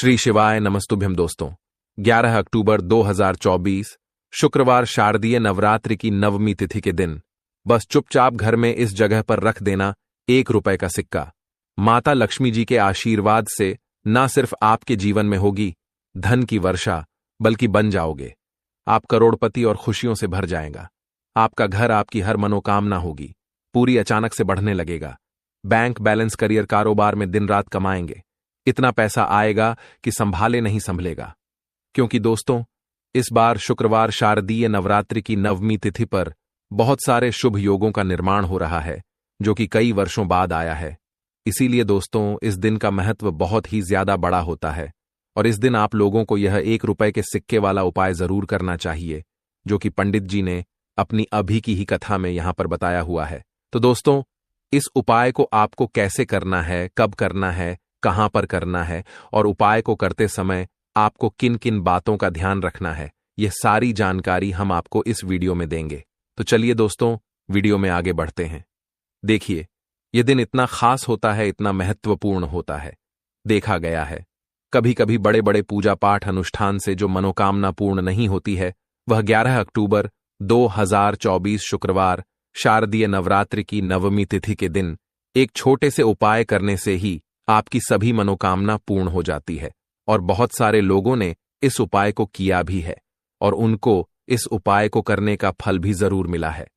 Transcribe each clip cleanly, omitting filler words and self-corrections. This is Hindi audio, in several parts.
श्री शिवाय नमस्तुभ्यम दोस्तों। 11 अक्टूबर 2024 शुक्रवार शारदीय नवरात्रि की नवमी तिथि के दिन बस चुपचाप घर में इस जगह पर रख देना ₹1 का सिक्का। माता लक्ष्मी जी के आशीर्वाद से न सिर्फ आपके जीवन में होगी धन की वर्षा, बल्कि बन जाओगे। आप करोड़पति और खुशियों से भर जाएगा। आपका घर, आपकी हर मनोकामना होगी पूरी अचानक से बढ़ने लगेगा। बैंक बैलेंस, करियर, कारोबार में दिन रात कमाएंगे। इतना पैसा आएगा कि संभाले नहीं संभलेगा। क्योंकि दोस्तों, इस बार शुक्रवार शारदीय नवरात्रि की नवमी तिथि पर बहुत सारे शुभ योगों का निर्माण हो रहा है, जो कि कई वर्षों बाद आया है। इसीलिए दोस्तों, इस दिन का महत्व बहुत ही ज्यादा बड़ा होता है और इस दिन आप लोगों को यह ₹1 के सिक्के वाला उपाय जरूर करना चाहिए, जो कि पंडित जी ने अपनी अभी की ही कथा में यहां पर बताया हुआ है। तो दोस्तों, इस उपाय को आपको कैसे करना है, कब करना है, कहां पर करना है और उपाय को करते समय आपको किन किन बातों का ध्यान रखना है, यह सारी जानकारी हम आपको इस वीडियो में देंगे। तो चलिए दोस्तों, वीडियो में आगे बढ़ते हैं। देखिए, यह दिन इतना खास होता है, इतना महत्वपूर्ण होता है। देखा गया है कभी कभी बड़े बड़े पूजा पाठ अनुष्ठान से जो मनोकामना पूर्ण नहीं होती है, वह 11 अक्टूबर 2024 शुक्रवार शारदीय नवरात्रि की नवमी तिथि के दिन एक छोटे से उपाय करने से ही आपकी सभी मनोकामना पूर्ण हो जाती है। और बहुत सारे लोगों ने इस उपाय को किया भी है और उनको इस उपाय को करने का फल भी जरूर मिला है।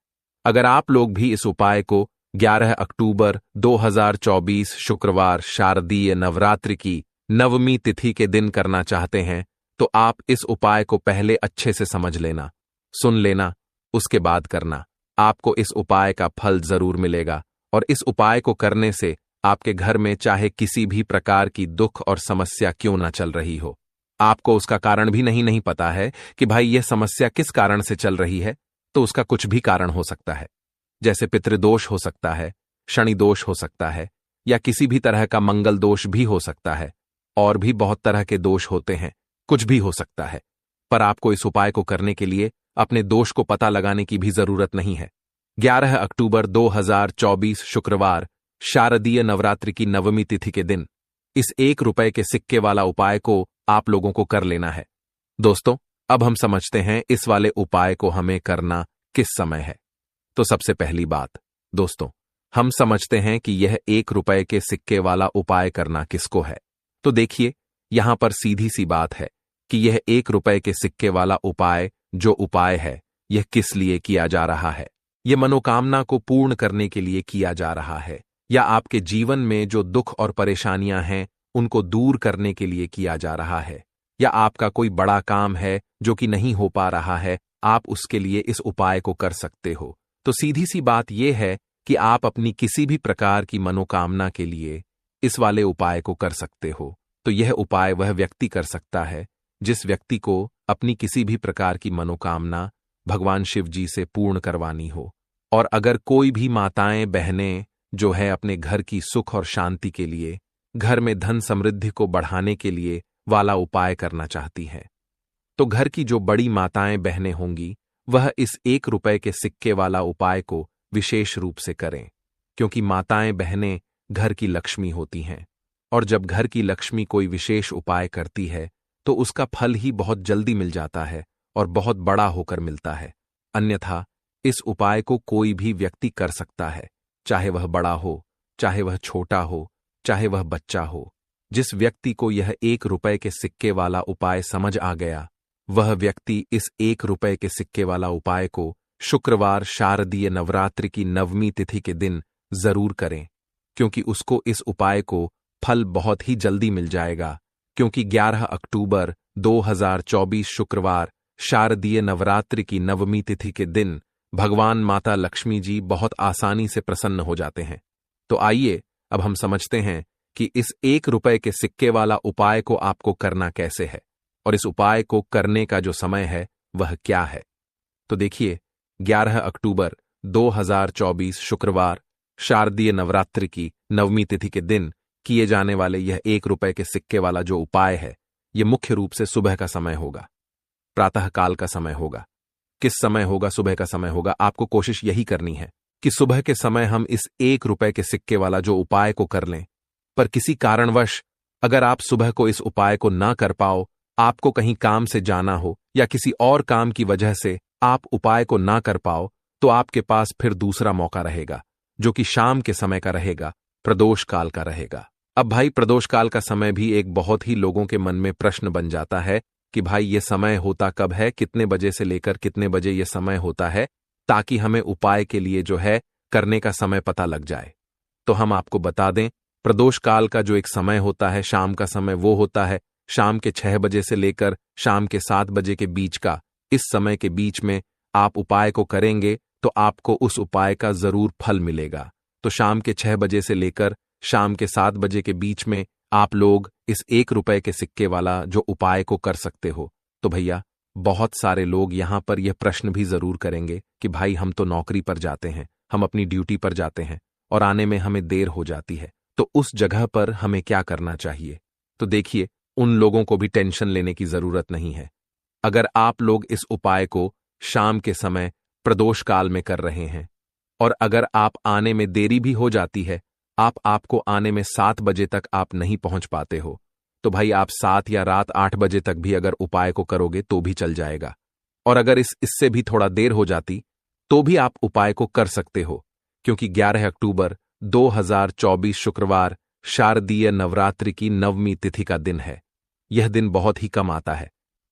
अगर आप लोग भी इस उपाय को 11 अक्टूबर 2024 शुक्रवार शारदीय नवरात्रि की नवमी तिथि के दिन करना चाहते हैं, तो आप इस उपाय को पहले अच्छे से समझ लेना, सुन लेना, उसके बाद करना। आपको इस उपाय का फल जरूर मिलेगा और इस उपाय को करने से आपके घर में चाहे किसी भी प्रकार की दुख और समस्या क्यों ना चल रही हो, आपको उसका कारण भी नहीं पता है कि भाई यह समस्या किस कारण से चल रही है, तो उसका कुछ भी कारण हो सकता है। जैसे पितृदोष हो सकता है, शनि दोष हो सकता है, या किसी भी तरह का मंगल दोष भी हो सकता है। और भी बहुत तरह के दोष होते हैं, कुछ भी हो सकता है। पर आपको इस उपाय को करने के लिए अपने दोष को पता लगाने की भी जरूरत नहीं है। 11 अक्टूबर 2024 शुक्रवार शारदीय नवरात्रि की नवमी तिथि के दिन इस ₹1 के सिक्के वाला उपाय को आप लोगों को कर लेना है। दोस्तों, अब हम समझते हैं इस वाले उपाय को हमें करना किस समय है। तो सबसे पहली बात दोस्तों, हम समझते हैं कि यह ₹1 के सिक्के वाला उपाय करना किसको है। तो देखिए, यहां पर सीधी सी बात है कि यह ₹1 के सिक्के वाला उपाय जो उपाय है, यह किस लिए किया जा रहा है। यह मनोकामना को पूर्ण करने के लिए किया जा रहा है, या आपके जीवन में जो दुख और परेशानियां हैं उनको दूर करने के लिए किया जा रहा है, या आपका कोई बड़ा काम है जो कि नहीं हो पा रहा है, आप उसके लिए इस उपाय को कर सकते हो। तो सीधी सी बात यह है कि आप अपनी किसी भी प्रकार की मनोकामना के लिए इस वाले उपाय को कर सकते हो। तो यह उपाय वह व्यक्ति कर सकता है जिस व्यक्ति को अपनी किसी भी प्रकार की मनोकामना भगवान शिव जी से पूर्ण करवानी हो। और अगर कोई भी माताएं, बहनें जो है अपने घर की सुख और शांति के लिए, घर में धन समृद्धि को बढ़ाने के लिए वाला उपाय करना चाहती हैं, तो घर की जो बड़ी माताएं, बहनें होंगी, वह इस ₹1 के सिक्के वाला उपाय को विशेष रूप से करें। क्योंकि माताएं, बहनें घर की लक्ष्मी होती हैं और जब घर की लक्ष्मी कोई विशेष उपाय करती है तो उसका फल ही बहुत जल्दी मिल जाता है और बहुत बड़ा होकर मिलता है। अन्यथा इस उपाय को कोई भी व्यक्ति कर सकता है, चाहे वह बड़ा हो, चाहे वह छोटा हो, चाहे वह बच्चा हो। जिस व्यक्ति को यह ₹1 के सिक्के वाला उपाय समझ आ गया, वह व्यक्ति इस ₹1 के सिक्के वाला उपाय को शुक्रवार शारदीय नवरात्रि की नवमी तिथि के दिन जरूर करें, क्योंकि उसको इस उपाय को फल बहुत ही जल्दी मिल जाएगा। क्योंकि 11 अक्टूबर 2024 शुक्रवार शारदीय नवरात्रि की नवमी तिथि के दिन भगवान माता लक्ष्मी जी बहुत आसानी से प्रसन्न हो जाते हैं। तो आइए अब हम समझते हैं कि इस ₹1 के सिक्के वाला उपाय को आपको करना कैसे है और इस उपाय को करने का जो समय है वह क्या है। तो देखिए, 11 अक्टूबर 2024 शुक्रवार शारदीय नवरात्रि की नवमी तिथि के दिन किए जाने वाले यह ₹1 के सिक्के वाला जो उपाय है, यह मुख्य रूप से सुबह का समय होगा, प्रातः काल का समय होगा। किस समय होगा? सुबह का समय होगा। आपको कोशिश यही करनी है कि सुबह के समय हम इस ₹1 के सिक्के वाला जो उपाय को कर लें। पर किसी कारणवश अगर आप सुबह को इस उपाय को ना कर पाओ, आपको कहीं काम से जाना हो या किसी और काम की वजह से आप उपाय को ना कर पाओ, तो आपके पास फिर दूसरा मौका रहेगा, जो कि शाम के समय का रहेगा, प्रदोष काल का रहेगा। अब भाई, प्रदोष काल का समय भी एक बहुत ही लोगों के मन में प्रश्न बन जाता है कि भाई ये समय होता कब है, कितने बजे से लेकर कितने बजे ये समय होता है, ताकि हमें उपाय के लिए जो है करने का समय पता लग जाए। तो हम आपको बता दें, प्रदोष काल का जो एक समय होता है, शाम का समय, वो होता है शाम के 6 बजे से लेकर शाम के 7 बजे के बीच का। इस समय के बीच में आप उपाय को करेंगे तो आपको उस उपाय का जरूर फल मिलेगा। तो शाम के 6 बजे से लेकर शाम के 7 बजे के बीच में आप लोग इस 1 रुपए के सिक्के वाला जो उपाय को कर सकते हो। तो भैया, बहुत सारे लोग यहां पर यह प्रश्न भी जरूर करेंगे कि भाई हम तो नौकरी पर जाते हैं, हम अपनी ड्यूटी पर जाते हैं और आने में हमें देर हो जाती है, तो उस जगह पर हमें क्या करना चाहिए? तो देखिए, उन लोगों को भी टेंशन लेने की जरूरत नहीं है। अगर आप लोग इस उपाय को शाम के समय प्रदोष काल में कर रहे हैं और अगर आप आने में देरी भी हो जाती है, आपको आने में 7 बजे तक आप नहीं पहुंच पाते हो, तो भाई आप 7 या रात 8 बजे तक भी अगर उपाय को करोगे तो भी चल जाएगा। और अगर इससे भी थोड़ा देर हो जाती तो भी आप उपाय को कर सकते हो, क्योंकि 11 अक्टूबर 2024 शुक्रवार शारदीय नवरात्रि की नवमी तिथि का दिन है। यह दिन बहुत ही कम आता है,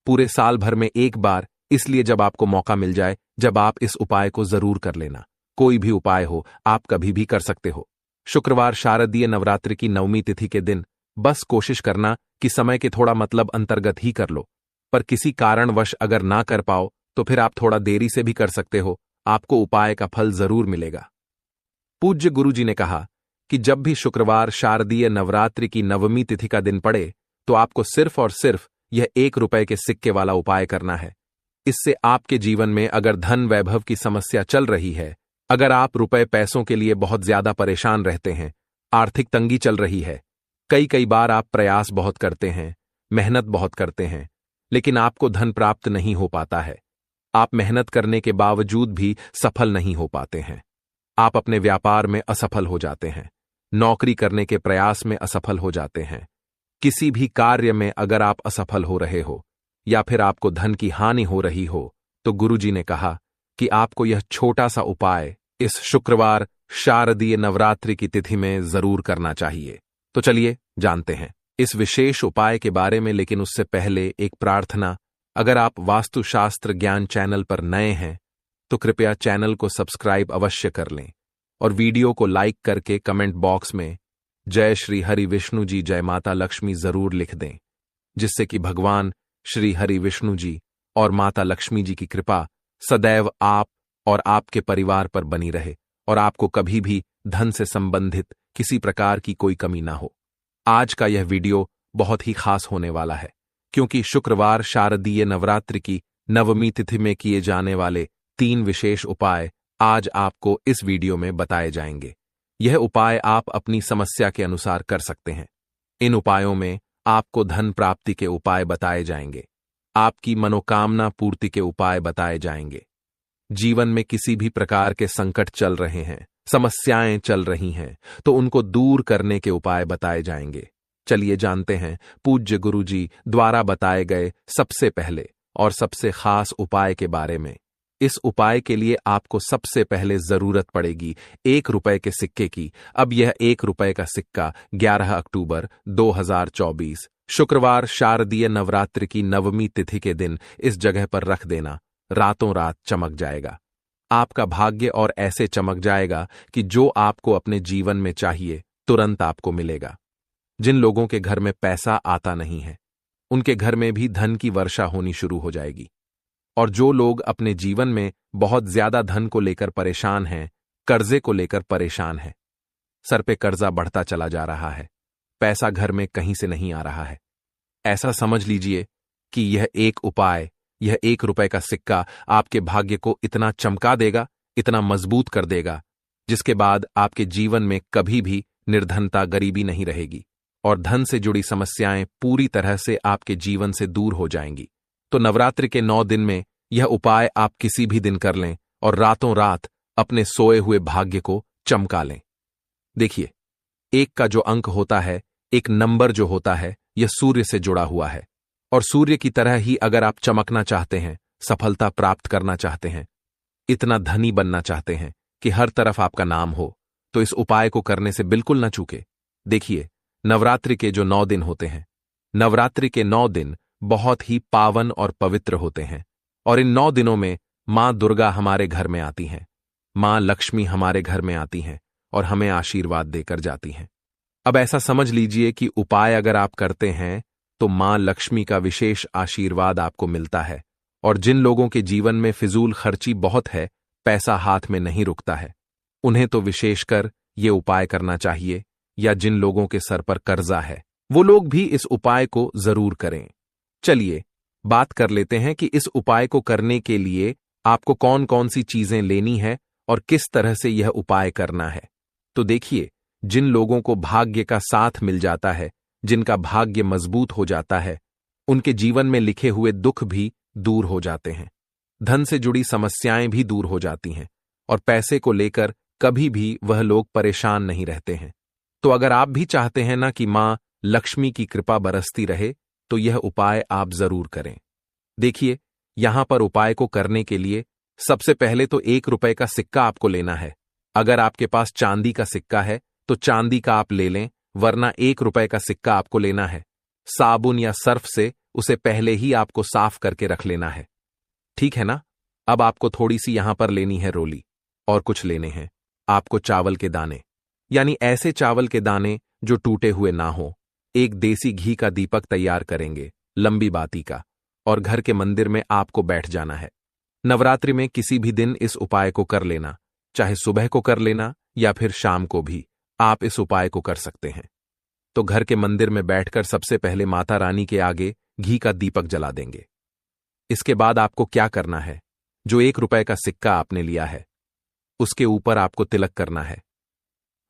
पूरे साल भर में एक बार, इसलिए जब आपको मौका मिल जाए, जब आप इस उपाय को जरूर कर लेना। कोई भी उपाय हो, आप कभी भी कर सकते हो। शुक्रवार शारदीय नवरात्रि की नवमी तिथि के दिन बस कोशिश करना कि समय के थोड़ा मतलब अंतर्गत ही कर लो, पर किसी कारणवश अगर ना कर पाओ तो फिर आप थोड़ा देरी से भी कर सकते हो, आपको उपाय का फल जरूर मिलेगा। पूज्य गुरुजी ने कहा कि जब भी शुक्रवार शारदीय नवरात्रि की नवमी तिथि का दिन पड़े तो आपको सिर्फ और सिर्फ यह 1 रुपए के सिक्के वाला उपाय करना है। इससे आपके जीवन में अगर धन वैभव की समस्या चल रही है, अगर आप रुपए पैसों के लिए बहुत ज्यादा परेशान रहते हैं, आर्थिक तंगी चल रही है, कई बार आप प्रयास बहुत करते हैं, मेहनत बहुत करते हैं, लेकिन आपको धन प्राप्त नहीं हो पाता है, आप मेहनत करने के बावजूद भी सफल नहीं हो पाते हैं, आप अपने व्यापार में असफल हो जाते हैं, नौकरी करने के प्रयास में असफल हो जाते हैं, किसी भी कार्य में अगर आप असफल हो रहे हो या फिर आपको धन की हानि हो रही हो, तो गुरुजी ने कहा कि आपको यह छोटा सा उपाय इस शुक्रवार शारदीय नवरात्रि की तिथि में जरूर करना चाहिए। तो चलिए जानते हैं इस विशेष उपाय के बारे में, लेकिन उससे पहले एक प्रार्थना। अगर आप वास्तुशास्त्र ज्ञान चैनल पर नए हैं तो कृपया चैनल को सब्सक्राइब अवश्य कर लें और वीडियो को लाइक करके कमेंट बॉक्स में जय श्री हरि विष्णु जी, जय माता लक्ष्मी जरूर लिख दें, जिससे कि भगवान श्री हरि विष्णु जी और माता लक्ष्मी जी की कृपा सदैव आप और आपके परिवार पर बनी रहे और आपको कभी भी धन से संबंधित किसी प्रकार की कोई कमी ना हो। आज का यह वीडियो बहुत ही खास होने वाला है, क्योंकि शुक्रवार शारदीय नवरात्रि की नवमी तिथि में किए जाने वाले 3 विशेष उपाय आज आपको इस वीडियो में बताए जाएंगे। यह उपाय आप अपनी समस्या के अनुसार कर सकते हैं। इन उपायों में आपको धन प्राप्ति के उपाय बताए जाएंगे, आपकी मनोकामना पूर्ति के उपाय बताए जाएंगे। जीवन में किसी भी प्रकार के संकट चल रहे हैं, समस्याएं चल रही हैं, तो उनको दूर करने के उपाय बताए जाएंगे। चलिए जानते हैं पूज्य गुरुजी द्वारा बताए गए सबसे पहले और सबसे खास उपाय के बारे में। इस उपाय के लिए आपको सबसे पहले जरूरत पड़ेगी 1 रुपए के सिक्के की। अब यह 1 रुपए का सिक्का 11 अक्टूबर 2024 शुक्रवार शारदीय नवरात्रि की नवमी तिथि के दिन इस जगह पर रख देना, रातों रात चमक जाएगा। आपका भाग्य और ऐसे चमक जाएगा कि जो आपको अपने जीवन में चाहिए तुरंत आपको मिलेगा। जिन लोगों के घर में पैसा आता नहीं है, उनके घर में भी धन की वर्षा होनी शुरू हो जाएगी। और जो लोग अपने जीवन में बहुत ज्यादा धन को लेकर परेशान हैं, कर्जे को लेकर परेशान हैं, सर पे कर्जा बढ़ता चला जा रहा है, पैसा घर में कहीं से नहीं आ रहा है, ऐसा समझ लीजिए कि यह एक उपाय, यह 1 रुपए का सिक्का आपके भाग्य को इतना चमका देगा, इतना मजबूत कर देगा, जिसके बाद आपके जीवन में कभी भी निर्धनता, गरीबी नहीं रहेगी और धन से जुड़ी समस्याएं पूरी तरह से आपके जीवन से दूर हो जाएंगी। तो नवरात्रि के 9 दिन में यह उपाय आप किसी भी दिन कर लें और रातों रात अपने सोए हुए भाग्य को चमका लें। देखिए, 1 का जो अंक होता है, एक नंबर जो होता है यह सूर्य से जुड़ा हुआ है, और सूर्य की तरह ही अगर आप चमकना चाहते हैं, सफलता प्राप्त करना चाहते हैं, इतना धनी बनना चाहते हैं कि हर तरफ आपका नाम हो, तो इस उपाय को करने से बिल्कुल न चूके। देखिए, नवरात्रि के जो 9 दिन होते हैं, नवरात्रि के 9 दिन बहुत ही पावन और पवित्र होते हैं, और इन 9 दिनों में मां दुर्गा हमारे घर में आती हैं, मां लक्ष्मी हमारे घर में आती हैं और हमें आशीर्वाद देकर जाती हैं। अब ऐसा समझ लीजिए कि उपाय अगर आप करते हैं तो मां लक्ष्मी का विशेष आशीर्वाद आपको मिलता है, और जिन लोगों के जीवन में फिजूल खर्ची बहुत है, पैसा हाथ में नहीं रुकता है, उन्हें तो विशेषकर ये उपाय करना चाहिए, या जिन लोगों के सर पर कर्जा है वो लोग भी इस उपाय को जरूर करें। चलिए बात कर लेते हैं कि इस उपाय को करने के लिए आपको कौन कौन सी चीजें लेनी है और किस तरह से यह उपाय करना है। तो देखिए, जिन लोगों को भाग्य का साथ मिल जाता है, जिनका भाग्य मजबूत हो जाता है, उनके जीवन में लिखे हुए दुख भी दूर हो जाते हैं, धन से जुड़ी समस्याएं भी दूर हो जाती हैं, और पैसे को लेकर कभी भी वह लोग परेशान नहीं रहते हैं। तो अगर आप भी चाहते हैं ना कि मां लक्ष्मी की कृपा बरसती रहे, तो यह उपाय आप जरूर करें। देखिए, यहां पर उपाय को करने के लिए सबसे पहले तो 1 रुपए का सिक्का आपको लेना है। अगर आपके पास चांदी का सिक्का है तो चांदी का आप ले लें, वरना 1 रुपए का सिक्का आपको लेना है। साबुन या सर्फ से उसे पहले ही आपको साफ करके रख लेना है, ठीक है ना। अब आपको थोड़ी सी यहां पर लेनी है रोली, और कुछ लेने हैं आपको चावल के दाने, यानी ऐसे चावल के दाने जो टूटे हुए ना हो। एक देसी घी का दीपक तैयार करेंगे, लंबी बाती का, और घर के मंदिर में आपको बैठ जाना है। नवरात्रि में किसी भी दिन इस उपाय को कर लेना, चाहे सुबह को कर लेना या फिर शाम को भी आप इस उपाय को कर सकते हैं। तो घर के मंदिर में बैठकर सबसे पहले माता रानी के आगे घी का दीपक जला देंगे। इसके बाद आपको क्या करना है, जो 1 रुपए का सिक्का आपने लिया है उसके ऊपर आपको तिलक करना है।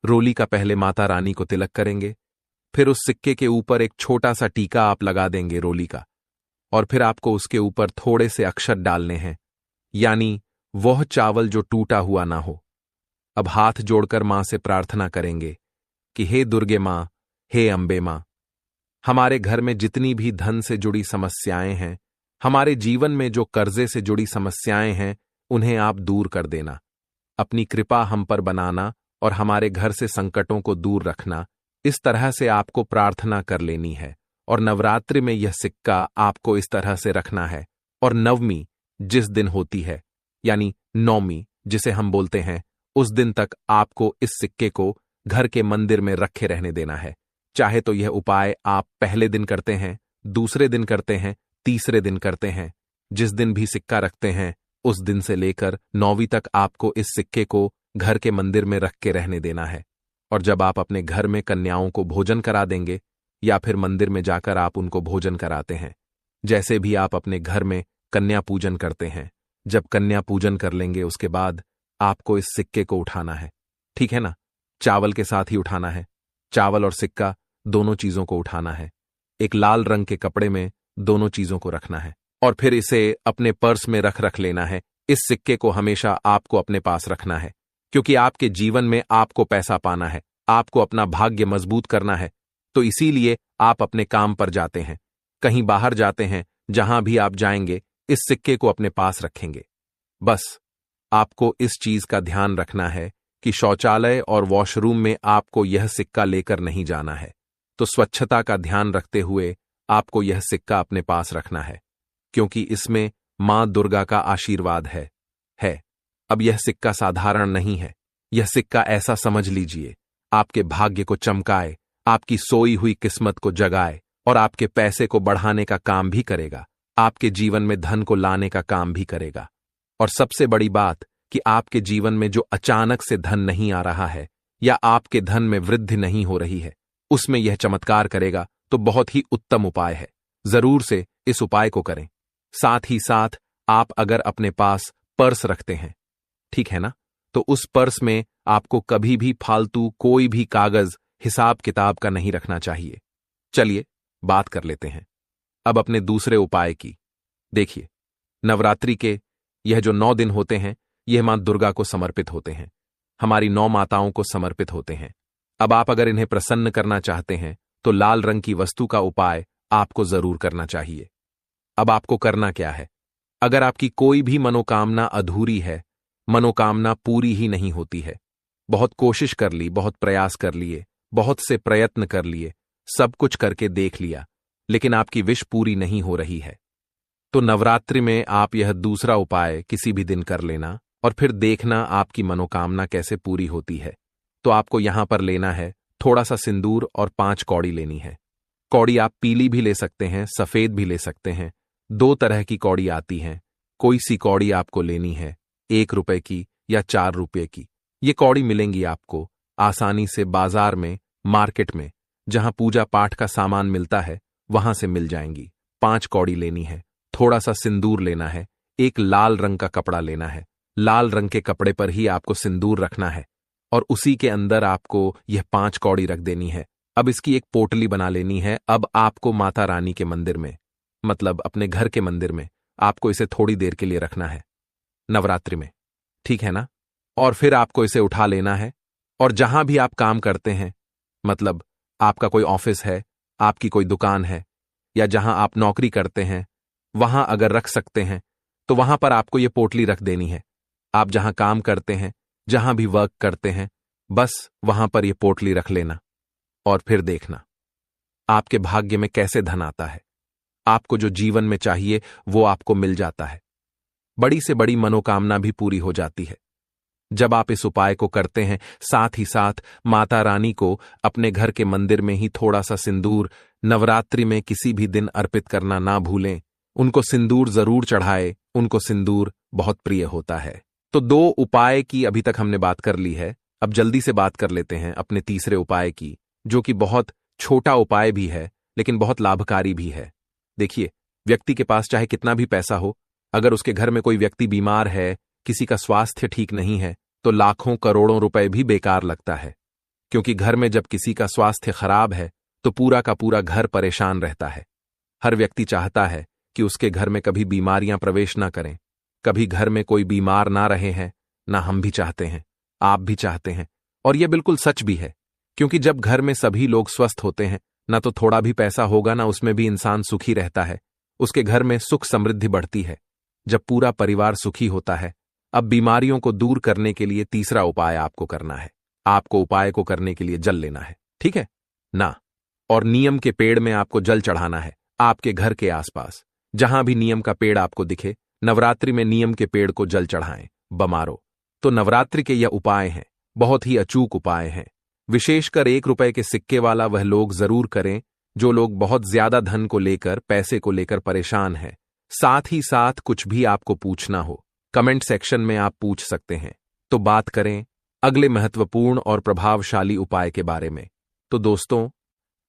रोली का पहले माता रानी को तिलक करेंगे, फिर उस सिक्के के ऊपर एक छोटा सा टीका आप लगा देंगे रोली का, और फिर आपको उसके ऊपर थोड़े से अक्षर डालने हैं, यानी वह चावल जो टूटा हुआ ना हो। अब हाथ जोड़कर मां से प्रार्थना करेंगे कि हे दुर्गे मां, हे अंबे मां, हमारे घर में जितनी भी धन से जुड़ी समस्याएं हैं, हमारे जीवन में जो कर्जे से जुड़ी समस्याएं हैं, उन्हें आप दूर कर देना। अपनी कृपा हम पर बनाना और हमारे घर से संकटों को दूर रखना। इस तरह से आपको प्रार्थना कर लेनी है, और नवरात्रि में यह सिक्का आपको इस तरह से रखना है। और नवमी जिस दिन होती है, यानी नौमी जिसे हम बोलते हैं, उस दिन तक आपको इस सिक्के को घर के मंदिर में रखे रहने देना है। चाहे तो यह उपाय आप पहले दिन करते हैं, दूसरे दिन करते हैं, तीसरे दिन करते हैं, जिस दिन भी सिक्का रखते हैं उस दिन से लेकर 9वीं तक आपको इस सिक्के को घर के मंदिर में रख के रहने देना है। और जब आप अपने घर में कन्याओं को भोजन करा देंगे, या फिर मंदिर में जाकर आप उनको भोजन कराते हैं, जैसे भी आप अपने घर में कन्या पूजन करते हैं, जब कन्या पूजन कर लेंगे उसके बाद आपको इस सिक्के को उठाना है, ठीक है ना। चावल के साथ ही उठाना है, चावल और सिक्का दोनों चीजों को उठाना है। एक लाल रंग के कपड़े में दोनों चीजों को रखना है, और फिर इसे अपने पर्स में रख लेना है। इस सिक्के को हमेशा आपको अपने पास रखना है, क्योंकि आपके जीवन में आपको पैसा पाना है, आपको अपना भाग्य मजबूत करना है। तो इसीलिए आप अपने काम पर जाते हैं, कहीं बाहर जाते हैं, जहां भी आप जाएंगे इस सिक्के को अपने पास रखेंगे। बस आपको इस चीज का ध्यान रखना है कि शौचालय और वॉशरूम में आपको यह सिक्का लेकर नहीं जाना है। तो स्वच्छता का ध्यान रखते हुए आपको यह सिक्का अपने पास रखना है, क्योंकि इसमें मां दुर्गा का आशीर्वाद है। अब यह सिक्का साधारण नहीं है, यह सिक्का ऐसा समझ लीजिए आपके भाग्य को चमकाए, आपकी सोई हुई किस्मत को जगाए, और आपके पैसे को बढ़ाने का काम भी करेगा, आपके जीवन में धन को लाने का काम भी करेगा। और सबसे बड़ी बात कि आपके जीवन में जो अचानक से धन नहीं आ रहा है, या आपके धन में वृद्धि नहीं हो रही है, उसमें यह चमत्कार करेगा। तो बहुत ही उत्तम उपाय है, जरूर से इस उपाय को करें। साथ ही साथ आप अगर अपने पास पर्स रखते हैं, ठीक है ना, तो उस पर्स में आपको कभी भी फालतू कोई भी कागज हिसाब किताब का नहीं रखना चाहिए। चलिए बात कर लेते हैं अब अपने दूसरे उपाय की। देखिए, नवरात्रि के यह जो 9 दिन होते हैं, यह मां दुर्गा को समर्पित होते हैं, हमारी 9 माताओं को समर्पित होते हैं। अब आप अगर इन्हें प्रसन्न करना चाहते हैं तो लाल रंग की वस्तु का उपाय आपको जरूर करना चाहिए। अब आपको करना क्या है? अगर आपकी कोई भी मनोकामना अधूरी है, मनोकामना पूरी ही नहीं होती है, बहुत कोशिश कर ली, बहुत प्रयास कर लिए, बहुत से प्रयत्न कर लिए, सब कुछ करके देख लिया, लेकिन आपकी विश पूरी नहीं हो रही है, तो नवरात्रि में आप यह दूसरा उपाय किसी भी दिन कर लेना और फिर देखना आपकी मनोकामना कैसे पूरी होती है। तो आपको यहां पर लेना है थोड़ा सा सिंदूर और 5 कौड़ी लेनी है। कौड़ी आप पीली भी ले सकते हैं, सफेद भी ले सकते हैं, 2 तरह की कौड़ी आती हैं। कोई सी कौड़ी आपको लेनी है, 1 रुपए की या 4 रुपए की। ये कौड़ी मिलेंगी आपको आसानी से बाजार में, मार्केट में, जहां पूजा पाठ का सामान मिलता है वहां से मिल जाएंगी। 5 कौड़ी लेनी है, थोड़ा सा सिंदूर लेना है, एक लाल रंग का कपड़ा लेना है, लाल रंग के कपड़े पर ही आपको सिंदूर रखना है और उसी के अंदर आपको यह 5 कौड़ी रख देनी है। अब इसकी एक पोटली बना लेनी है। अब आपको माता रानी के मंदिर में, मतलब अपने घर के मंदिर में, आपको इसे थोड़ी देर के लिए रखना है नवरात्रि में, ठीक है ना? और फिर आपको इसे उठा लेना है और जहां भी आप काम करते हैं, मतलब आपका कोई ऑफिस है, आपकी कोई दुकान है या जहां आप नौकरी करते हैं, वहां अगर रख सकते हैं तो वहां पर आपको यह पोटली रख देनी है। आप जहां काम करते हैं, जहां भी वर्क करते हैं, बस वहां पर यह पोटली रख लेना और फिर देखना आपके भाग्य में कैसे धन आता है। आपको जो जीवन में चाहिए वो आपको मिल जाता है, बड़ी से बड़ी मनोकामना भी पूरी हो जाती है। जब आप इस उपाय को करते हैं, साथ ही साथ माता रानी को अपने घर के मंदिर में ही थोड़ा सा सिंदूर नवरात्रि में किसी भी दिन अर्पित करना ना भूलें। उनको सिंदूर जरूर चढ़ाए, उनको सिंदूर बहुत प्रिय होता है। तो 2 उपाय की अभी तक हमने बात कर ली है। अब जल्दी से बात कर लेते हैं अपने तीसरे उपाय की, जो कि बहुत छोटा उपाय भी है लेकिन बहुत लाभकारी भी है। देखिए, व्यक्ति के पास चाहे कितना भी पैसा हो, अगर उसके घर में कोई व्यक्ति बीमार है, किसी का स्वास्थ्य ठीक नहीं है, तो लाखों करोड़ों रुपए भी बेकार लगता है। क्योंकि घर में जब किसी का स्वास्थ्य खराब है तो पूरा का पूरा घर परेशान रहता है। हर व्यक्ति चाहता है कि उसके घर में कभी बीमारियां प्रवेश ना करें, कभी घर में कोई बीमार ना रहे हैं। ना हम भी चाहते हैं, आप भी चाहते हैं, और यह बिल्कुल सच भी है। क्योंकि जब घर में सभी लोग स्वस्थ होते हैं, ना तो थोड़ा भी पैसा होगा, ना उसमें भी इंसान सुखी रहता है, उसके घर में सुख समृद्धि बढ़ती है। जब पूरा परिवार सुखी होता है। अब बीमारियों को दूर करने के लिए तीसरा उपाय आपको करना है। आपको उपाय को करने के लिए जल लेना है, ठीक है ना? और नीम के पेड़ में आपको जल चढ़ाना है। आपके घर के आसपास जहां भी नीम का पेड़ आपको दिखे, नवरात्रि में नीम के पेड़ को जल चढ़ाएं, बमारो। तो नवरात्रि के यह उपाय हैं, बहुत ही अचूक उपाय हैं। विशेषकर 1 रुपए के सिक्के वाला वह लोग जरूर करें जो लोग बहुत ज्यादा धन को लेकर, पैसे को लेकर परेशान हैं। साथ ही साथ कुछ भी आपको पूछना हो, कमेंट सेक्शन में आप पूछ सकते हैं। तो बात करें अगले महत्वपूर्ण और प्रभावशाली उपाय के बारे में। तो दोस्तों,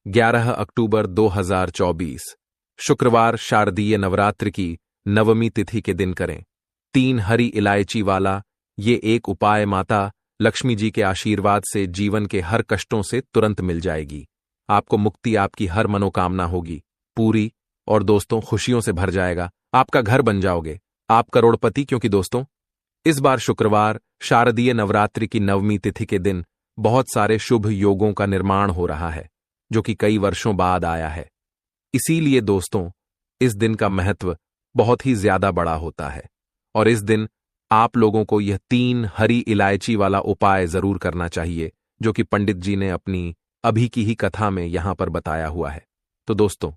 11 अक्टूबर 2024 शुक्रवार शारदीय नवरात्रि की नवमी तिथि के दिन करें। 3 हरी इलायची वाला ये एक उपाय माता लक्ष्मी जी के आशीर्वाद से जीवन के हर कष्टों से तुरंत मिल जाएगी। आपको मुक्ति, आपकी हर मनोकामना होगी पूरी, और दोस्तों खुशियों से भर जाएगा। आपका घर बन जाओगे, आप करोड़पति। क्योंकि दोस्तों, इस बार शुक्रवार शारदीय नवरात्रि की नवमी तिथि के दिन बहुत सारे शुभ योगों का निर्माण हो रहा है, जो कि कई वर्षों बाद आया है। इसीलिए दोस्तों, इस दिन का महत्व बहुत ही ज्यादा बड़ा होता है और इस दिन आप लोगों को यह 3 हरी इलायची वाला उपाय जरूर करना चाहिए, जो कि पंडित जी ने अपनी अभी की ही कथा में यहां पर बताया हुआ है। तो दोस्तों,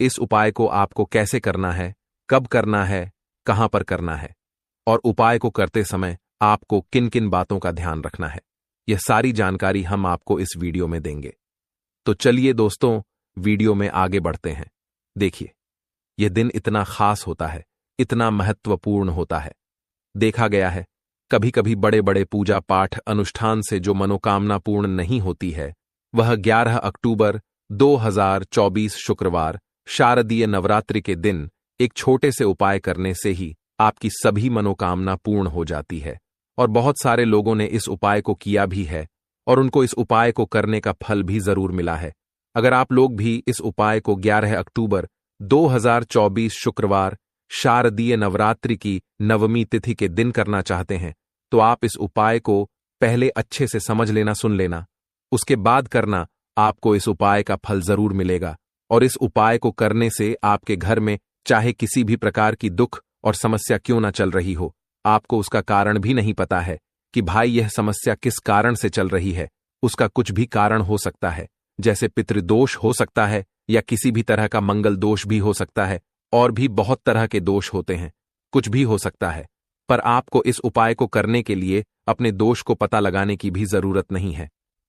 इस उपाय को आपको कैसे करना है, कब करना है, कहां पर करना है और उपाय को करते समय आपको किन किन बातों का ध्यान रखना है, यह सारी जानकारी हम आपको इस वीडियो में देंगे। तो चलिए दोस्तों, वीडियो में आगे बढ़ते हैं। देखिए, यह दिन इतना खास होता है, इतना महत्वपूर्ण होता है। देखा गया है, कभी कभी बड़े बड़े पूजा पाठ अनुष्ठान से जो मनोकामना पूर्ण नहीं होती है, वह 11 अक्टूबर 2024 शुक्रवार शारदीय नवरात्रि के दिन एक छोटे से उपाय करने से ही आपकी सभी मनोकामना पूर्ण हो जाती है। और बहुत सारे लोगों ने इस उपाय को किया भी है और उनको इस उपाय को करने का फल भी जरूर मिला है। अगर आप लोग भी इस उपाय को 11 अक्टूबर 2024 शुक्रवार शारदीय नवरात्रि की नवमी तिथि के दिन करना चाहते हैं, तो आप इस उपाय को पहले अच्छे से समझ लेना, सुन लेना, उसके बाद करना। आपको इस उपाय का फल जरूर मिलेगा और इस उपाय को करने से आपके घर में चाहे किसी भी प्रकार की दुख और समस्या क्यों ना चल रही हो, आपको उसका कारण भी नहीं पता है कि भाई यह समस्या किस कारण से चल रही है। उसका कुछ भी कारण हो सकता है, जैसे पितृदोष हो सकता है या किसी भी तरह का मंगल दोष भी हो सकता है, और भी बहुत तरह के दोष होते हैं, कुछ भी हो सकता है। पर आपको इस उपाय को करने के लिए अपने दोष को पता लगाने की भी जरूरत नहीं है।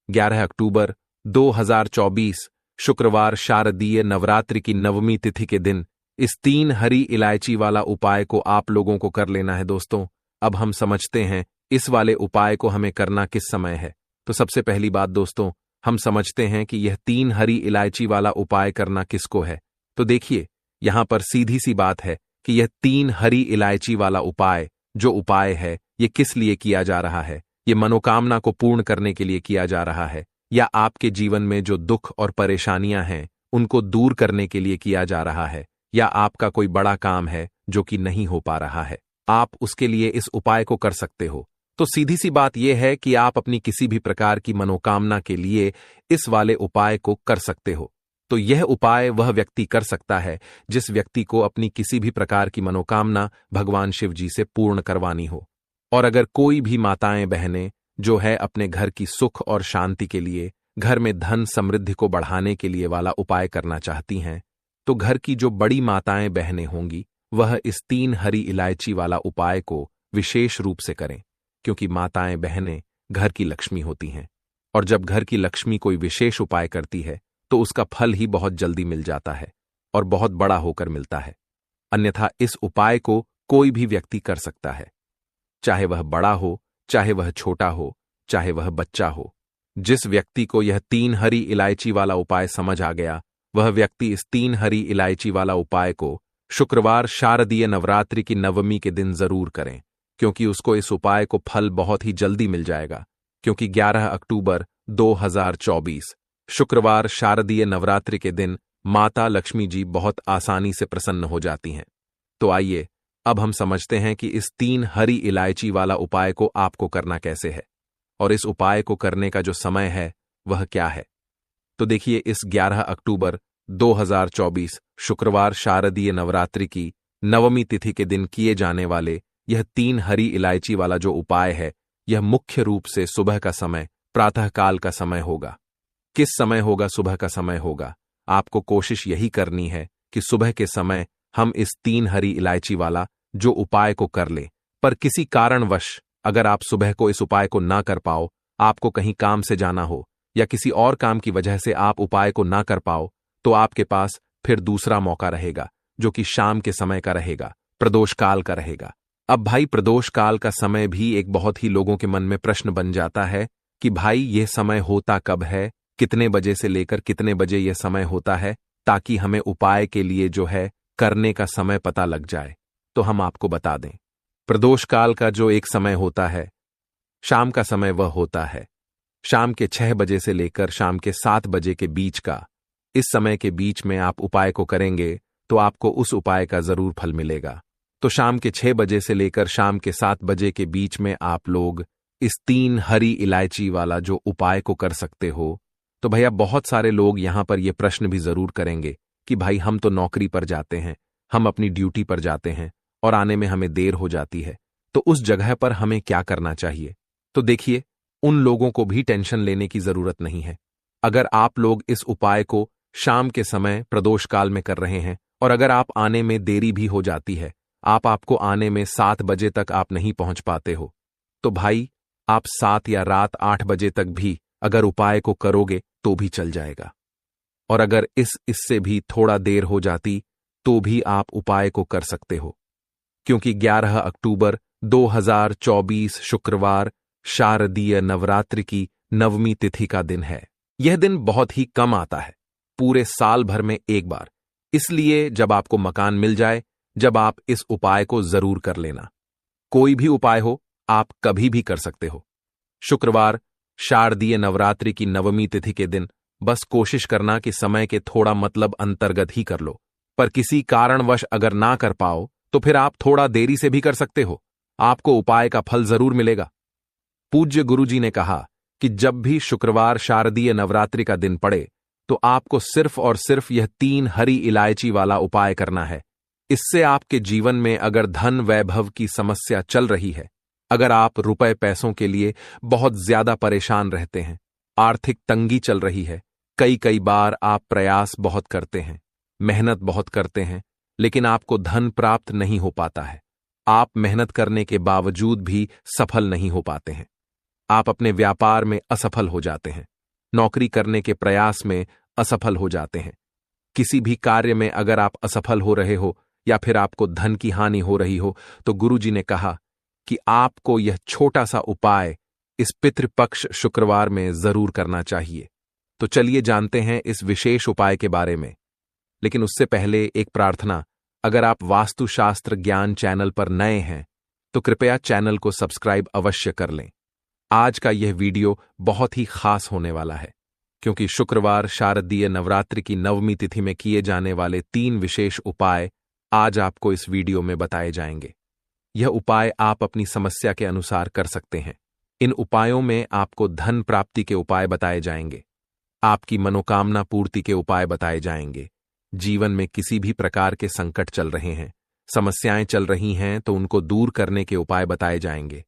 11 अक्टूबर 2024 शुक्रवार शारदीय नवरात्रि की नवमी तिथि के दिन इस 3 हरी इलायची वाला उपाय को आप लोगों को कर लेना है। दोस्तों, अब हम समझते हैं इस वाले उपाय को हमें करना किस समय है। तो सबसे पहली बात दोस्तों, हम समझते हैं कि यह 3 हरी इलायची वाला उपाय करना किसको है। तो देखिए, यहां पर सीधी सी बात है कि यह 3 हरी इलायची वाला उपाय जो उपाय है, ये किस लिए किया जा रहा है। ये मनोकामना को पूर्ण करने के लिए किया जा रहा है, या आपके जीवन में जो दुख और परेशानियां हैं उनको दूर करने के लिए किया जा रहा है, या आपका कोई बड़ा काम है जो कि नहीं हो पा रहा है, आप उसके लिए इस उपाय को कर सकते हो। तो सीधी सी बात यह है कि आप अपनी किसी भी प्रकार की मनोकामना के लिए इस वाले उपाय को कर सकते हो। तो यह उपाय वह व्यक्ति कर सकता है जिस व्यक्ति को अपनी किसी भी प्रकार की मनोकामना भगवान शिव जी से पूर्ण करवानी हो। और अगर कोई भी माताएं बहनें जो है अपने घर की सुख और शांति के लिए, घर में धन समृद्धि को बढ़ाने के लिए वाला उपाय करना चाहती हैं, तो घर की जो बड़ी माताएं बहनें होंगी वह इस 3 हरी इलायची वाला उपाय को विशेष रूप से करें, क्योंकि माताएं बहनें घर की लक्ष्मी होती हैं, और जब घर की लक्ष्मी कोई विशेष उपाय करती है तो उसका फल ही बहुत जल्दी मिल जाता है और बहुत बड़ा होकर मिलता है। अन्यथा इस उपाय को कोई भी व्यक्ति कर सकता है, चाहे वह बड़ा हो, चाहे वह छोटा हो, चाहे वह बच्चा हो। जिस व्यक्ति को यह 3 हरी इलायची वाला उपाय समझ आ गया, वह व्यक्ति इस 3 हरी इलायची वाला उपाय को शुक्रवार शारदीय नवरात्रि की नवमी के दिन जरूर करें, क्योंकि उसको इस उपाय को फल बहुत ही जल्दी मिल जाएगा। क्योंकि 11 अक्टूबर 2024 शुक्रवार शारदीय नवरात्रि के दिन माता लक्ष्मी जी बहुत आसानी से प्रसन्न हो जाती हैं। तो आइए अब हम समझते हैं कि इस 3 हरी इलायची वाला उपाय को आपको करना कैसे है, और इस उपाय को करने का जो समय है वह क्या है। तो देखिए, इस 11 अक्टूबर 2024 शुक्रवार शारदीय नवरात्रि की नवमी तिथि के दिन किए जाने वाले यह 3 हरी इलायची वाला जो उपाय है, यह मुख्य रूप से सुबह का समय, प्रातःकाल का समय होगा। किस समय होगा? सुबह का समय होगा। आपको कोशिश यही करनी है कि सुबह के समय हम इस 3 हरी इलायची वाला जो उपाय को कर लें। पर किसी कारणवश अगर आप सुबह को इस उपाय को ना कर पाओ, आपको कहीं काम से जाना हो या किसी और काम की वजह से आप उपाय को ना कर पाओ, तो आपके पास फिर दूसरा मौका रहेगा, जो कि शाम के समय का रहेगा, प्रदोष काल का रहेगा। अब भाई, प्रदोष काल का समय भी एक बहुत ही लोगों के मन में प्रश्न बन जाता है कि भाई यह समय होता कब है, कितने बजे से लेकर कितने बजे यह समय होता है, ताकि हमें उपाय के लिए जो है करने का समय पता लग जाए। तो हम आपको बता दें, प्रदोष काल का जो एक समय होता है, शाम का समय, वह होता है शाम के 6 बजे से लेकर शाम के 7 बजे के बीच का। इस समय के बीच में आप उपाय को करेंगे तो आपको उस उपाय का जरूर फल मिलेगा। तो शाम के 6 बजे से लेकर शाम के 7 बजे के बीच में आप लोग इस 3 हरी इलायची वाला जो उपाय को कर सकते हो। तो भैया, बहुत सारे लोग यहां पर यह प्रश्न भी जरूर करेंगे कि भाई हम तो नौकरी पर जाते हैं, हम अपनी ड्यूटी पर जाते हैं और आने में हमें देर हो जाती है, तो उस जगह पर हमें क्या करना चाहिए। तो देखिए, उन लोगों को भी टेंशन लेने की जरूरत नहीं है। अगर आप लोग इस उपाय को शाम के समय प्रदोष काल में कर रहे हैं और अगर आप आने में देरी भी हो जाती है, आपको आने में 7 बजे तक आप नहीं पहुंच पाते हो, तो भाई आप 7 या रात 8 बजे तक भी अगर उपाय को करोगे तो भी चल जाएगा। और अगर इससे भी थोड़ा देर हो जाती तो भी आप उपाय को कर सकते हो, क्योंकि 11 अक्टूबर 2024 शुक्रवार शारदीय नवरात्रि की नवमी तिथि का दिन है। यह दिन बहुत ही कम आता है, पूरे साल भर में एक बार। इसलिए जब आपको मकान मिल जाए, जब आप इस उपाय को जरूर कर लेना। कोई भी उपाय हो, आप कभी भी कर सकते हो। शुक्रवार शारदीय नवरात्रि की नवमी तिथि के दिन बस कोशिश करना कि समय के थोड़ा मतलब अंतर्गत ही कर लो। पर किसी कारणवश अगर ना कर पाओ तो फिर आप थोड़ा देरी से भी कर सकते हो, आपको उपाय का फल जरूर मिलेगा। पूज्य गुरुजी ने कहा कि जब भी शुक्रवार शारदीय नवरात्रि का दिन पड़े तो आपको सिर्फ और सिर्फ यह 3 हरी इलायची वाला उपाय करना है। इससे आपके जीवन में अगर धन वैभव की समस्या चल रही है, अगर आप रुपए पैसों के लिए बहुत ज्यादा परेशान रहते हैं, आर्थिक तंगी चल रही है, कई कई बार आप प्रयास बहुत करते हैं, मेहनत बहुत करते हैं, लेकिन आपको धन प्राप्त नहीं हो पाता है, आप मेहनत करने के बावजूद भी सफल नहीं हो पाते हैं, आप अपने व्यापार में असफल हो जाते हैं, नौकरी करने के प्रयास में असफल हो जाते हैं, किसी भी कार्य में अगर आप असफल हो रहे हो या फिर आपको धन की हानि हो रही हो, तो गुरुजी ने कहा कि आपको यह छोटा सा उपाय इस पितृपक्ष शुक्रवार में जरूर करना चाहिए। तो चलिए जानते हैं इस विशेष उपाय के बारे में। लेकिन उससे पहले एक प्रार्थना, अगर आप वास्तुशास्त्र ज्ञान चैनल पर नए हैं तो कृपया चैनल को सब्सक्राइब अवश्य कर लें। आज का यह वीडियो बहुत ही खास होने वाला है, क्योंकि शुक्रवार शारदीय नवरात्रि की नवमी तिथि में किए जाने वाले 3 विशेष उपाय आज आपको इस वीडियो में बताए जाएंगे। यह उपाय आप अपनी समस्या के अनुसार कर सकते हैं। इन उपायों में आपको धन प्राप्ति के उपाय बताए जाएंगे, आपकी मनोकामना पूर्ति के उपाय बताए जाएंगे। जीवन में किसी भी प्रकार के संकट चल रहे हैं, समस्याएं चल रही हैं, तो उनको दूर करने के उपाय बताए जाएंगे।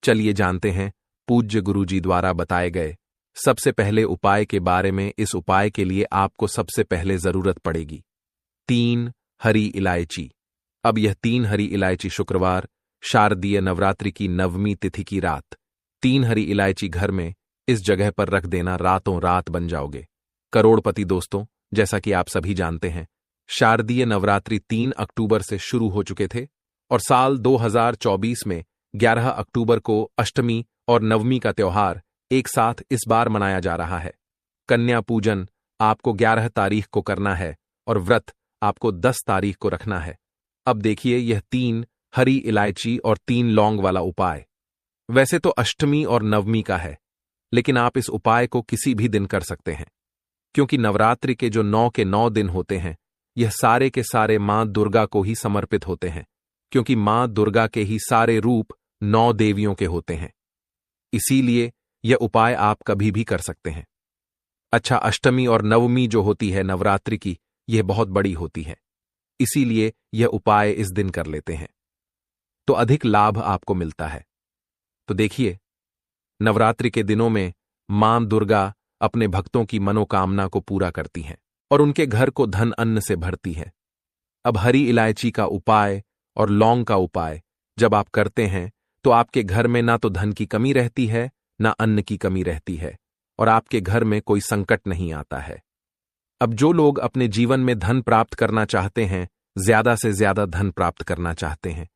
चलिए जानते हैं पूज्य गुरुजी द्वारा बताए गए सबसे पहले उपाय के बारे में। इस उपाय के लिए आपको सबसे पहले जरूरत पड़ेगी 3 हरी इलायची। अब यह 3 हरी इलायची शुक्रवार शारदीय नवरात्रि की नवमी तिथि की रात 3 हरी इलायची घर में इस जगह पर रख देना, रातों रात बन जाओगे करोड़पति। दोस्तों, जैसा कि आप सभी जानते हैं, शारदीय नवरात्रि 3 अक्टूबर से शुरू हो चुके थे और साल 2024 में 11 अक्टूबर को अष्टमी और नवमी का त्योहार एक साथ इस बार मनाया जा रहा है। कन्या पूजन आपको 11 तारीख को करना है और व्रत आपको 10 तारीख को रखना है। अब देखिए यह 3 हरी इलायची और 3 लौंग वाला उपाय वैसे तो अष्टमी और नवमी का है, लेकिन आप इस उपाय को किसी भी दिन कर सकते हैं, क्योंकि नवरात्रि के जो 9 के 9 दिन होते हैं, यह सारे के सारे मां दुर्गा को ही समर्पित होते हैं, क्योंकि मां दुर्गा के ही सारे रूप 9 देवियों के होते हैं। इसीलिए यह उपाय आप कभी भी कर सकते हैं। अच्छा, अष्टमी और नवमी जो होती है नवरात्रि की, यह बहुत बड़ी होती है, इसीलिए यह उपाय इस दिन कर लेते हैं तो अधिक लाभ आपको मिलता है। तो देखिए, नवरात्रि के दिनों में मां दुर्गा अपने भक्तों की मनोकामना को पूरा करती हैं और उनके घर को धन अन्न से भरती है। अब हरी इलायची का उपाय और लौंग का उपाय जब आप करते हैं तो आपके घर में ना तो धन की कमी रहती है, ना अन्न की कमी रहती है, और आपके घर में कोई संकट नहीं आता है। अब जो लोग अपने जीवन में धन प्राप्त करना चाहते हैं, ज्यादा से ज्यादा धन प्राप्त करना चाहते हैं,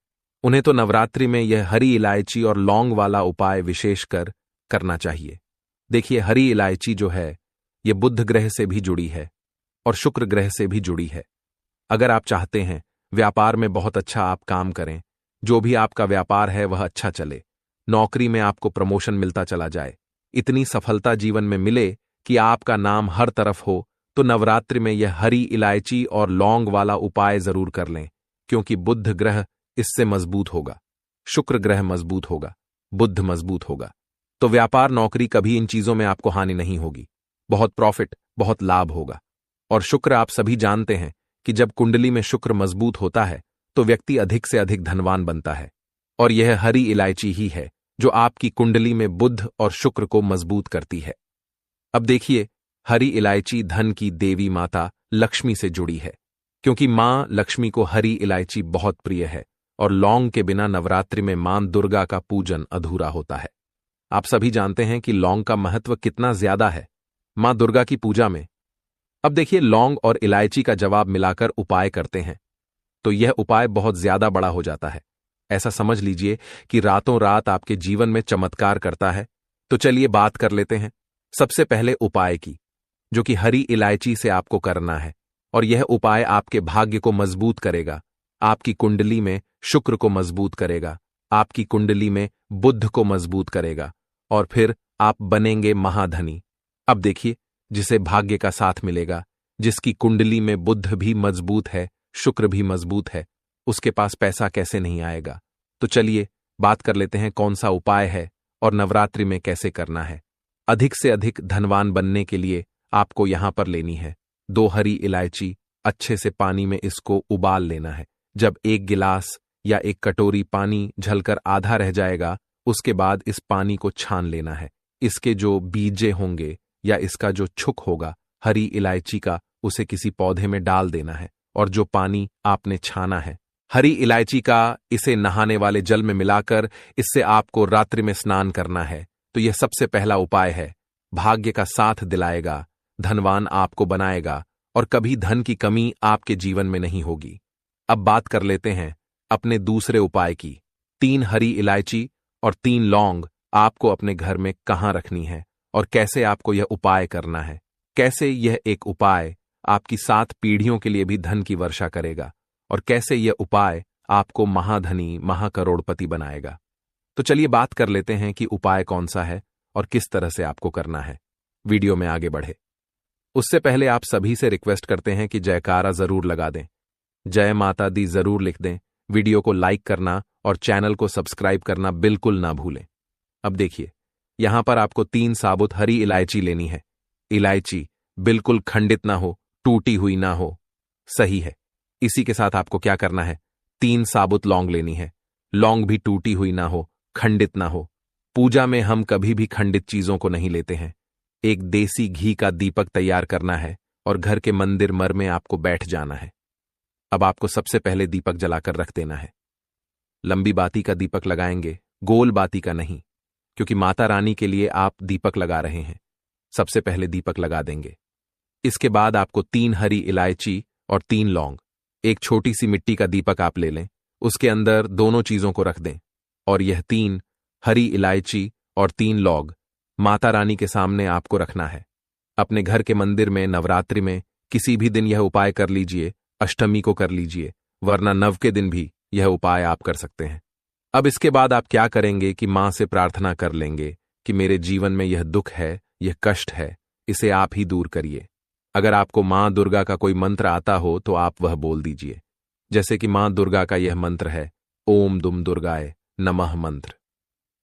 उन्हें तो नवरात्रि में यह हरी इलायची और लौंग वाला उपाय विशेषकर करना चाहिए। देखिए, हरी इलायची जो है यह बुध ग्रह से भी जुड़ी है और शुक्र ग्रह से भी जुड़ी है। अगर आप चाहते हैं व्यापार में बहुत अच्छा आप काम करें, जो भी आपका व्यापार है वह अच्छा चले, नौकरी में आपको प्रमोशन मिलता चला जाए, इतनी सफलता जीवन में मिले कि आपका नाम हर तरफ हो, तो नवरात्रि में यह हरी इलायची और लौंग वाला उपाय जरूर कर लें, क्योंकि बुध ग्रह इससे मजबूत होगा, शुक्र ग्रह मजबूत होगा, बुध मजबूत होगा, तो व्यापार नौकरी कभी इन चीजों में आपको हानि नहीं होगी, बहुत प्रॉफिट, बहुत लाभ होगा। और शुक्र आप सभी जानते हैं कि जब कुंडली में शुक्र मजबूत होता है तो व्यक्ति अधिक से अधिक धनवान बनता है, और यह हरी इलायची ही है जो आपकी कुंडली में बुध और शुक्र को मजबूत करती है। अब देखिए, हरी इलायची धन की देवी माता लक्ष्मी से जुड़ी है, क्योंकि मां लक्ष्मी को हरी इलायची बहुत प्रिय है, और लौंग के बिना नवरात्रि में मां दुर्गा का पूजन अधूरा होता है। आप सभी जानते हैं कि लौंग का महत्व कितना ज्यादा है मां दुर्गा की पूजा में। अब देखिए, लौंग और इलायची का जवाब मिलाकर उपाय करते हैं तो यह उपाय बहुत ज्यादा बड़ा हो जाता है। ऐसा समझ लीजिए कि रातों रात आपके जीवन में चमत्कार करता है। तो चलिए बात कर लेते हैं सबसे पहले उपाय की, जो कि हरी इलायची से आपको करना है, और यह उपाय आपके भाग्य को मजबूत करेगा, आपकी कुंडली में शुक्र को मजबूत करेगा, आपकी कुंडली में बुध को मजबूत करेगा, और फिर आप बनेंगे महाधनी। अब देखिए, जिसे भाग्य का साथ मिलेगा, जिसकी कुंडली में बुध भी मजबूत है, शुक्र भी मजबूत है, उसके पास पैसा कैसे नहीं आएगा। तो चलिए बात कर लेते हैं कौन सा उपाय है और नवरात्रि में कैसे करना है। अधिक से अधिक धनवान बनने के लिए आपको यहां पर लेनी है 2 हरी इलायची। अच्छे से पानी में इसको उबाल लेना है। जब 1 गिलास या 1 कटोरी पानी झलकर आधा रह जाएगा, उसके बाद इस पानी को छान लेना है। इसके जो बीजे होंगे या इसका जो छुक होगा हरी इलायची का, उसे किसी पौधे में डाल देना है। और जो पानी आपने छाना है हरी इलायची का, इसे नहाने वाले जल में मिलाकर इससे आपको रात्रि में स्नान करना है। तो यह सबसे पहला उपाय है। भाग्य का साथ दिलाएगा, धनवान आपको बनाएगा और कभी धन की कमी आपके जीवन में नहीं होगी। अब बात कर लेते हैं अपने दूसरे उपाय की। 3 हरी इलायची और 3 लौंग आपको अपने घर में कहां रखनी है और कैसे आपको यह उपाय करना है। कैसे यह एक उपाय आपकी 7 पीढ़ियों के लिए भी धन की वर्षा करेगा और कैसे यह उपाय आपको महाधनी महाकरोड़पति बनाएगा। तो चलिए बात कर लेते हैं कि उपाय कौन सा है और किस तरह से आपको करना है। वीडियो में आगे बढ़े उससे पहले आप सभी से रिक्वेस्ट करते हैं कि जयकारा जरूर लगा दें, जय माता दी जरूर लिख दें, वीडियो को लाइक करना और चैनल को सब्सक्राइब करना बिल्कुल ना भूलें। अब देखिए, यहां पर आपको 3 साबुत हरी इलायची लेनी है। इलायची बिल्कुल खंडित ना हो, टूटी हुई ना हो, सही है। इसी के साथ आपको क्या करना है, 3 साबुत लौंग लेनी है। लौंग भी टूटी हुई ना हो, खंडित ना हो। पूजा में हम कभी भी खंडित चीजों को नहीं लेते हैं। एक देसी घी का दीपक तैयार करना है और घर के मंदिर मर में आपको बैठ जाना है। अब आपको सबसे पहले दीपक जलाकर रख देना है। लंबी बाती का दीपक लगाएंगे, गोल बाती का नहीं, क्योंकि माता रानी के लिए आप दीपक लगा रहे हैं। सबसे पहले दीपक लगा देंगे। इसके बाद आपको 3 हरी इलायची और 3 लौंग, एक छोटी सी मिट्टी का दीपक आप ले लें, उसके अंदर दोनों चीजों को रख दें और यह 3 हरी इलायची और 3 लौंग माता रानी के सामने आपको रखना है। अपने घर के मंदिर में नवरात्रि में किसी भी दिन यह उपाय कर लीजिए, अष्टमी को कर लीजिए, वरना नव के दिन भी यह उपाय आप कर सकते हैं। अब इसके बाद आप क्या करेंगे कि मां से प्रार्थना कर लेंगे कि मेरे जीवन में यह दुख है, यह कष्ट है, इसे आप ही दूर करिए। अगर आपको मां दुर्गा का कोई मंत्र आता हो तो आप वह बोल दीजिए। जैसे कि मां दुर्गा का यह मंत्र है, ओम दुम दुर्गाय नमः मंत्र।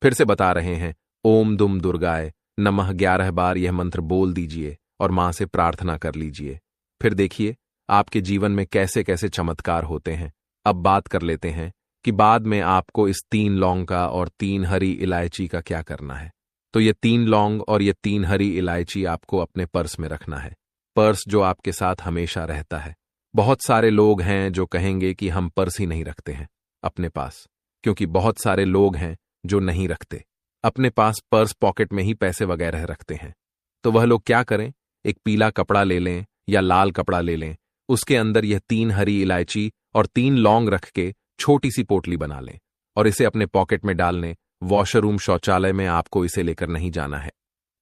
फिर से बता रहे हैं, ओम दुम दुर्गाय नमः 11 बार यह मंत्र बोल दीजिए और मां से प्रार्थना कर लीजिए। फिर देखिए आपके जीवन में कैसे कैसे चमत्कार होते हैं। अब बात कर लेते हैं कि बाद में आपको इस 3 लौंग का और 3 हरी इलायची का क्या करना है। तो ये 3 लौंग और ये 3 हरी इलायची आपको अपने पर्स में रखना है। पर्स जो आपके साथ हमेशा रहता है। बहुत सारे लोग हैं जो कहेंगे कि हम पर्स ही नहीं रखते हैं अपने पास, क्योंकि बहुत सारे लोग हैं जो नहीं रखते अपने पास पर्स, पॉकेट में ही पैसे वगैरह रखते हैं। तो वह लोग क्या करें, एक पीला कपड़ा ले लें या लाल कपड़ा ले लें, उसके अंदर यह 3 हरी इलायची और 3 लौंग रख के छोटी सी पोटली बना लें और इसे अपने पॉकेट में डाल लें। वॉशरूम, शौचालय में आपको इसे लेकर नहीं जाना है।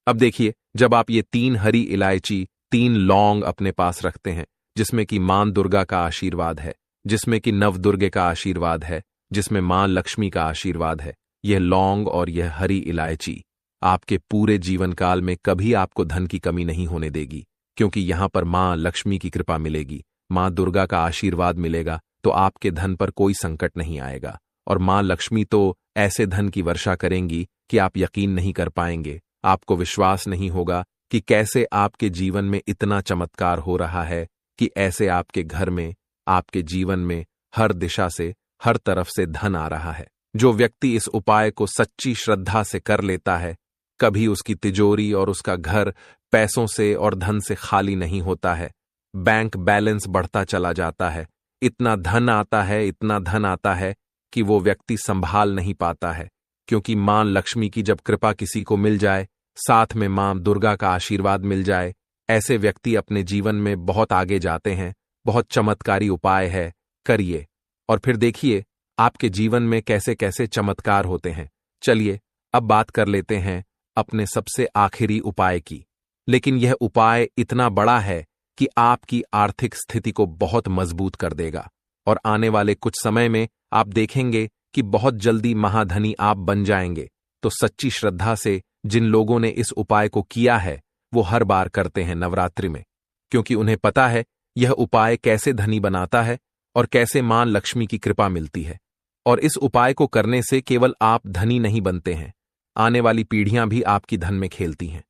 अब देखिए, जब आप ये 3 हरी इलायची, 3 लौंग अपने पास रखते हैं, जिसमें कि मां दुर्गा का आशीर्वाद है, जिसमें कि नव दुर्गे का आशीर्वाद है, जिसमें मां लक्ष्मी का आशीर्वाद है, यह लौंग और यह हरी इलायची आपके पूरे जीवन काल में कभी आपको धन की कमी नहीं होने देगी, क्योंकि यहां पर मां लक्ष्मी की कृपा मिलेगी, मां दुर्गा का आशीर्वाद मिलेगा, तो आपके धन पर कोई संकट नहीं आएगा। और मां लक्ष्मी तो ऐसे धन की वर्षा करेंगी कि आप यकीन नहीं कर पाएंगे, आपको विश्वास नहीं होगा कि कैसे आपके जीवन में इतना चमत्कार हो रहा है कि ऐसे आपके घर में, आपके जीवन में हर दिशा से, हर तरफ से धन आ रहा है। जो व्यक्ति इस उपाय को सच्ची श्रद्धा से कर लेता है, कभी उसकी तिजोरी और उसका घर पैसों से और धन से खाली नहीं होता है। बैंक बैलेंस बढ़ता चला जाता है। इतना धन आता है, इतना धन आता है कि वो व्यक्ति संभाल नहीं पाता है, क्योंकि मां लक्ष्मी की जब कृपा किसी को मिल जाए, साथ में मां दुर्गा का आशीर्वाद मिल जाए, ऐसे व्यक्ति अपने जीवन में बहुत आगे जाते हैं। बहुत चमत्कारी उपाय है, करिए और फिर देखिए आपके जीवन में कैसे कैसे चमत्कार होते हैं। चलिए अब बात कर लेते हैं अपने सबसे आखिरी उपाय की। लेकिन यह उपाय इतना बड़ा है कि आपकी आर्थिक स्थिति को बहुत मजबूत कर देगा और आने वाले कुछ समय में आप देखेंगे कि बहुत जल्दी महाधनी आप बन जाएंगे। तो सच्ची श्रद्धा से जिन लोगों ने इस उपाय को किया है, वो हर बार करते हैं नवरात्रि में, क्योंकि उन्हें पता है यह उपाय कैसे धनी बनाता है और कैसे मां लक्ष्मी की कृपा मिलती है। और इस उपाय को करने से केवल आप धनी नहीं बनते हैं, आने वाली पीढ़ियां भी आपकी धन में खेलती हैं।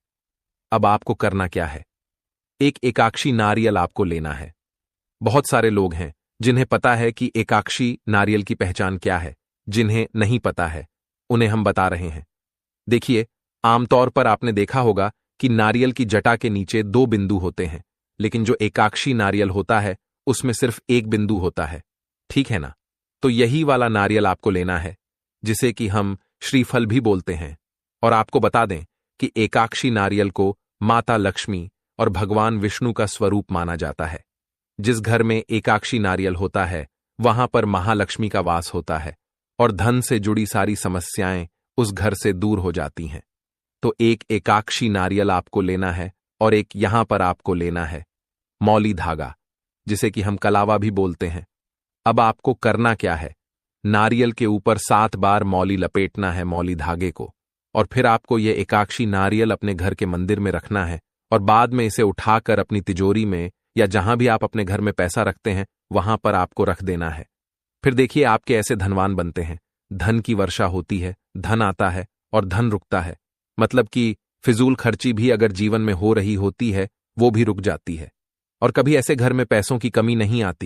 अब आपको करना क्या है? एक एकाक्षी नारियल आपको लेना है। बहुत सारे लोग हैं जिन्हें पता है कि एकाक्षी नारियल की पहचान क्या है, जिन्हें नहीं पता है उन्हें हम बता रहे हैं। देखिए, आमतौर पर आपने देखा होगा कि नारियल की जटा के नीचे 2 बिंदु होते हैं, लेकिन जो एकाक्षी नारियल होता है उसमें सिर्फ एक बिंदु होता है। ठीक है ना? तो यही वाला नारियल आपको लेना है, जिसे कि हम श्रीफल भी बोलते हैं। और आपको बता दें कि एकाक्षी नारियल को माता लक्ष्मी और भगवान विष्णु का स्वरूप माना जाता है। जिस घर में एकाक्षी नारियल होता है वहां पर महालक्ष्मी का वास होता है और धन से जुड़ी सारी समस्याएं उस घर से दूर हो जाती हैं। तो एक एकाक्षी नारियल आपको लेना है और एक यहां पर आपको लेना है मौली धागा, जिसे कि हम कलावा भी बोलते हैं। अब आपको करना क्या है? नारियल के ऊपर 7 बार मौली लपेटना है, मौली धागे को, और फिर आपको यह एकाक्षी नारियल अपने घर के मंदिर में रखना है और बाद में इसे उठाकर अपनी तिजोरी में या जहां भी आप अपने घर में पैसा रखते हैं वहां पर आपको रख देना है। फिर देखिए, आपके ऐसे धनवान बनते हैं, धन की वर्षा होती है, धन आता है और धन रुकता है। मतलब कि फिजूल खर्ची भी अगर जीवन में हो रही होती है वो भी रुक जाती है। और कभी ऐसे घर में पैसों की कमी नहीं आती